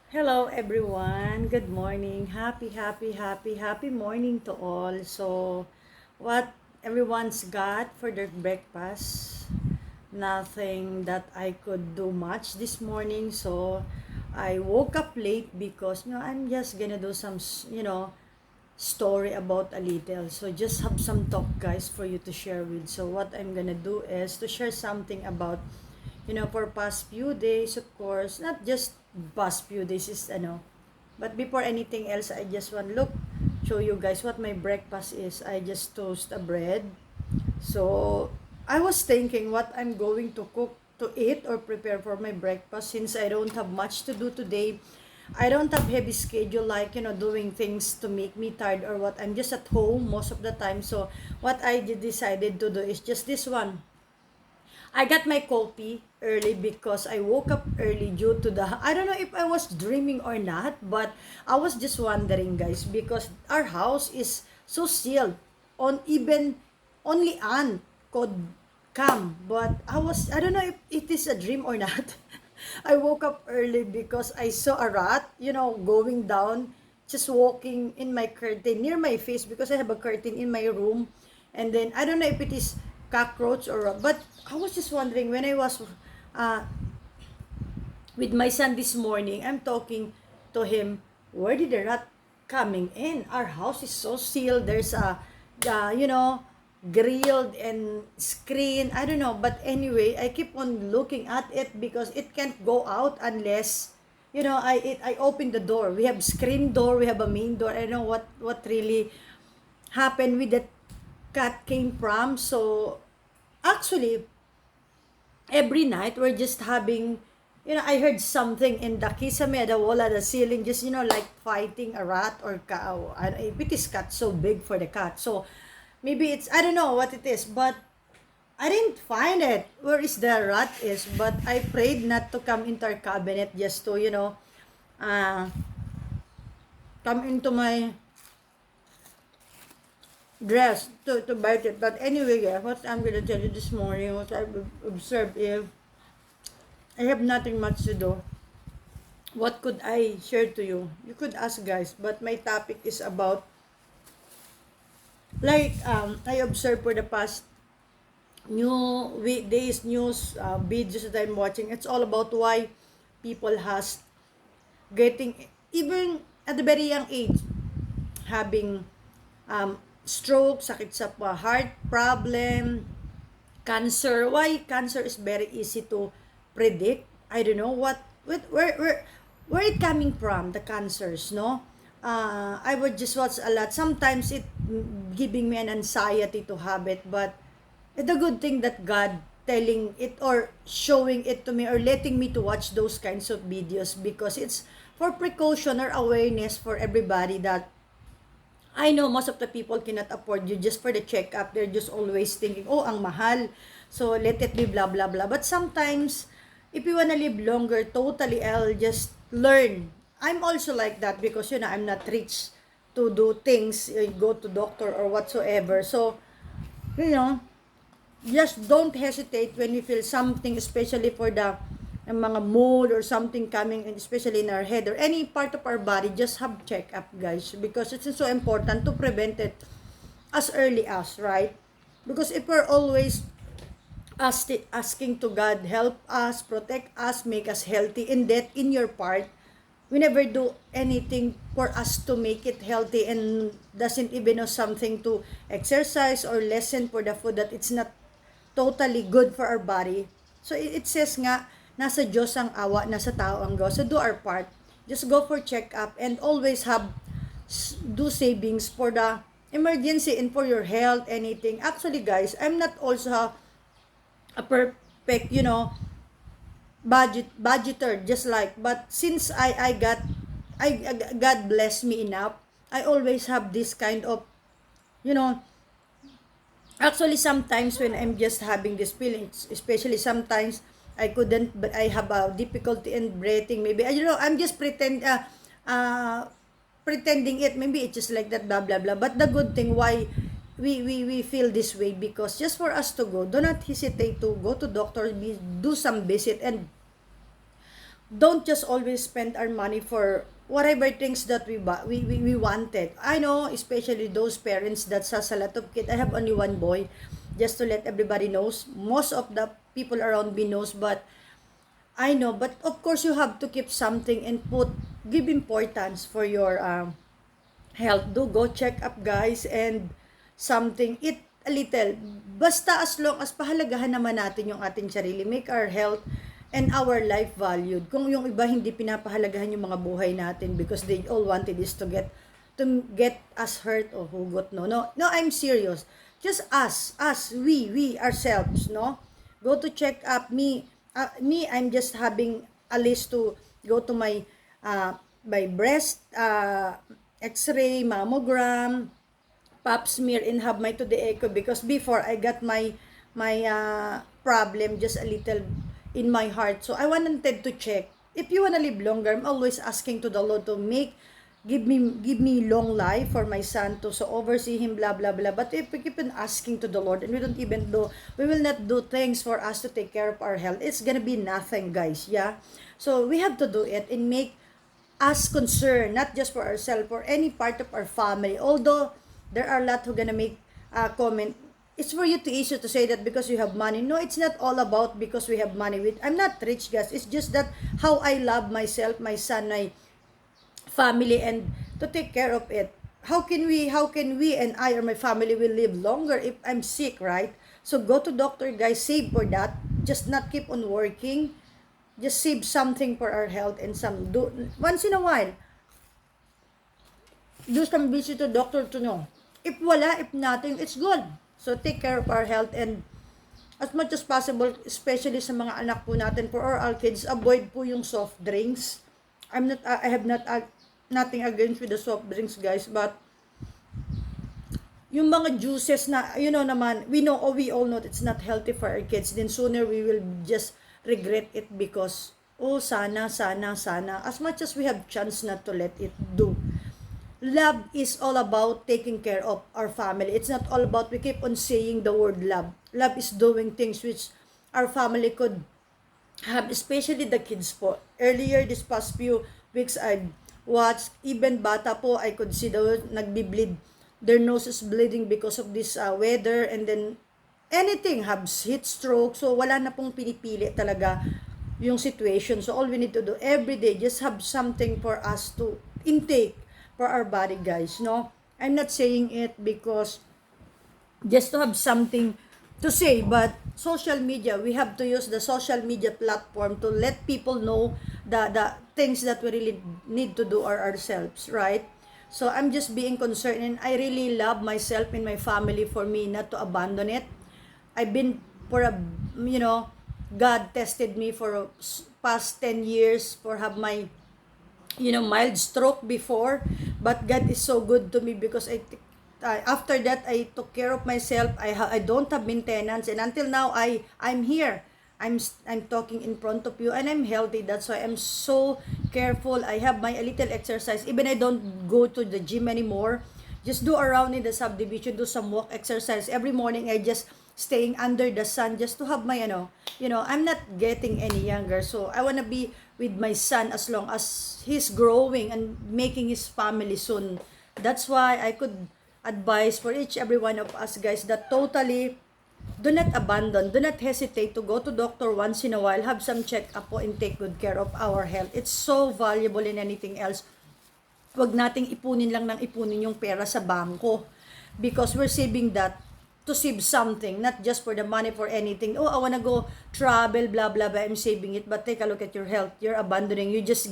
Hello everyone. Good morning. Happy morning to all. So, what everyone's got for their breakfast? Nothing that I could do much this morning. So, I woke up late because I'm just gonna do some story about a little. So, just have some talk, guys, for you to share with. So, what I'm gonna do is to share something about for past few days, of course, not just past few days is but before anything else, I just want look show you guys what my breakfast is. I just toast a bread. So I was thinking what I'm going to cook to eat or prepare for my breakfast since I don't have much to do today. I don't have heavy schedule like doing things to make me tired or what. I'm just at home most of the time. So what I decided to do is just this one. I got my coffee early because I woke up early due to I don't know if I was dreaming or not, but I was just wondering, guys, because our house is so sealed. On even only Anne could come, but I don't know if it is a dream or not. I woke up early because I saw a rat, going down, just walking in my curtain near my face because I have a curtain in my room. And then I don't know if it is cockroach or but I was just wondering when I was uh, with my son this morning. I'm talking to him. Where did the rat coming in? Our house is so sealed. There's a grilled and screen. I don't know, but anyway, I keep on looking at it because it can't go out unless I open the door. We have screen door. We have a main door. I don't know what really happened with that cat came from. So actually, every night we're just having, I heard something in the kisame, the wall, the ceiling, just, like fighting a rat or cow. If it is cat, so big for the cat. So maybe it's, I don't know what it is, but I didn't find it. Where is the rat is? But I prayed not to come into our cabinet just to, uh, come into my dress to bite it. But anyway, yeah, what I'm gonna tell you this morning, what I've observed is I have nothing much to do. What could I share to you? You could ask, guys, but my topic is about like I observed for the past new weekdays news videos that I'm watching. It's all about why people has getting even at the very young age having stroke, sakit sa heart problem, cancer. Why cancer is very easy to predict? I don't know where it coming from, the cancers, no? I would just watch a lot. Sometimes it giving me an anxiety to have it, but it's a good thing that God telling it or showing it to me or letting me to watch those kinds of videos because it's for precaution or awareness for everybody that I know most of the people cannot afford you just for the checkup. They're just always thinking, oh, ang mahal. So, let it be blah, blah, blah. But sometimes, if you wanna live longer, totally, I'll just learn. I'm also like that because, I'm not rich to do things, go to doctor or whatsoever. So, you know, just don't hesitate when you feel something, especially for the mga mold or something coming, especially in our head or any part of our body. Just have check up, guys, because it's so important to prevent it as early as, right? Because if we're always asking to God, help us, protect us, make us healthy, in that, in your part, we never do anything for us to make it healthy and doesn't even know something to exercise or lessen for the food that it's not totally good for our body. So it says nga, nasa Diyos ang awa, nasa tao ang gawa. So do our part. Just go for check-up and always have, do savings for the emergency and for your health, anything. Actually, guys, I'm not also a perfect, budgeter, just like, but since God bless me enough, I always have this kind of, you know, actually, sometimes when I'm just having this feelings, especially sometimes I couldn't, but I have a difficulty in breathing. Maybe I'm just pretending it. Maybe it's just like that, blah blah blah. But the good thing, why we feel this way, because just for us to go, do not hesitate to go to doctor, do some visit, and don't just always spend our money for whatever things that we wanted. I know, especially those parents that has a lot of kids. I have only one boy, just to let everybody knows. Most of the people around me knows, but I know. But of course, you have to keep something and give importance for your health. Do go check up, guys, and something, eat a little. Basta as long as pahalagahan naman natin yung ating sarili, make our health and our life valued. Kung yung iba hindi pinapahalagahan yung mga buhay natin because they all wanted is to get us hurt or hugot, no, I'm serious. Just us, we ourselves, no, go to check up. Me, I'm just having a list to go to my breast x-ray, mammogram, pap smear, and have my to the echo, because before I got my problem just a little in my heart. So I wanted to check. If you wanna live longer, I'm always asking to the Lord to give me long life for my son, to so oversee him, blah blah blah. But if we keep on asking to the Lord and we will not do things for us to take care of our health, it's gonna be nothing, guys. Yeah, so we have to do it and make us concerned, not just for ourselves, for any part of our family. Although there are a lot who gonna make a comment, it's for you to easy to say that because you have money. No, it's not all about because we have money. I'm not rich, guys. It's just that how I love myself, my son, my family, and to take care of it. How can we and I or my family will live longer if I'm sick, right? So go to doctor, guys, save for that. Just not keep on working. Just save something for our health, and some do once in a while. Do some visit to doctor to know. If nothing, it's good. So take care of our health, and as much as possible, especially sa mga anak po natin, for our kids, avoid po yung soft drinks. I have nothing against with the soft drinks, guys, but yung mga juices na, naman, we all know it's not healthy for our kids, then sooner we will just regret it because, sana, as much as we have chance not to let it do. Love is all about taking care of our family. It's not all about, we keep on saying the word love. Love is doing things which our family could have, especially the kids po. Earlier, this past few weeks, I've watched, even bata po, I could see nagbi-bleed. Their nose is bleeding because of this weather, and then anything, have heat stroke. So, wala na pong pinipili talaga yung situation. So, all we need to do every day, just have something for us to intake for our body, guys, no? I'm not saying it because just to have something to say, but social media, we have to use the social media platform to let people know the things that we really need to do ourselves, right? So I'm just being concerned, and I really love myself and my family for me not to abandon it. I've been for God tested me for past 10 years for have my mild stroke before, but God is so good to me because after that I took care of myself. I don't have maintenance, and until now I'm here. I'm talking in front of you, and I'm healthy. That's why I'm so careful. I have my a little exercise. Even I don't go to the gym anymore. Just do around in the subdivision, do some walk exercise. Every morning I just staying under the sun just to have my I'm not getting any younger. So I want to be with my son as long as he's growing and making his family soon. That's why I could advise for every one of us, guys, that totally do not abandon, do not hesitate to go to doctor once in a while, have some check-up po, and take good care of our health. It's so valuable in anything else. Huwag nating ipunin lang ng ipunin yung pera sa bangko, because we're saving that to save something, not just for the money, for anything. I wanna go travel, blah blah blah, I'm saving it. But take a look at your health. You're abandoning. You just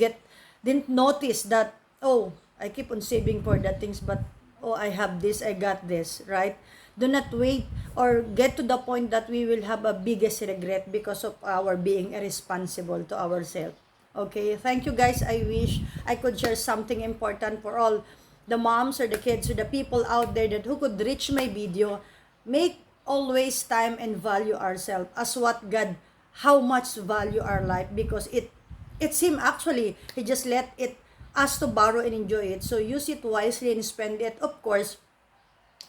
didn't notice that, I keep on saving for that things, but I have this, I got this, right? Do not wait or get to the point that we will have a biggest regret because of our being irresponsible to ourselves. Okay, thank you, guys. I wish I could share something important for all the moms or the kids or the people out there that who could reach my video. Make always time and value ourselves as what God, how much value our life, because it's Him actually. He just let it us to borrow and enjoy it. So use it wisely and spend it. Of course,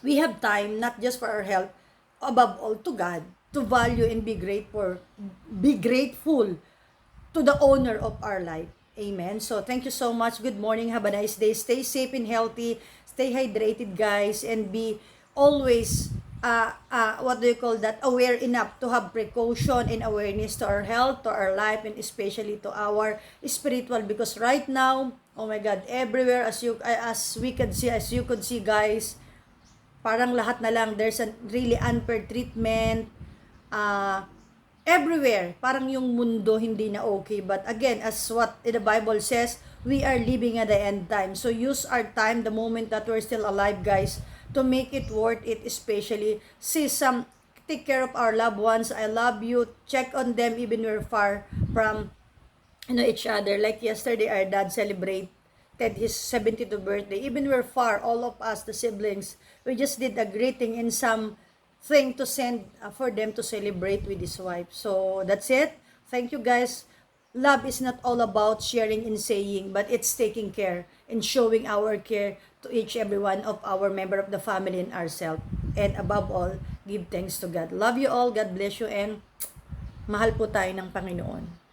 we have time not just for our health, above all to God, to value and be grateful to the owner of our life. Amen. So thank you so much. Good morning. Have a nice day. Stay safe and healthy. Stay hydrated, guys, and be always what do you call that, aware enough to have precaution and awareness to our health, to our life, and especially to our spiritual, because right now, oh my God, everywhere, as we can see, as you could see, guys, parang lahat na lang there's a really unfair treatment, uh, everywhere. Parang yung mundo hindi na okay. But again, as what the Bible says, we are living at the end time. So use our time, the moment that we're still alive, guys, to make it worth it, especially take care of our loved ones. I love you. Check on them even we're far from each other. Like yesterday, our dad celebrated his 72th birthday. Even we're far, all of us, the siblings, we just did a greeting in some thing to send for them to celebrate with his wife. So that's it. Thank you, guys. Love is not all about sharing and saying, but it's taking care and showing our care to each every one of our member of the family and ourselves. And above all, give thanks to God. Love you all. God bless you, and mahal po tayo ng Panginoon.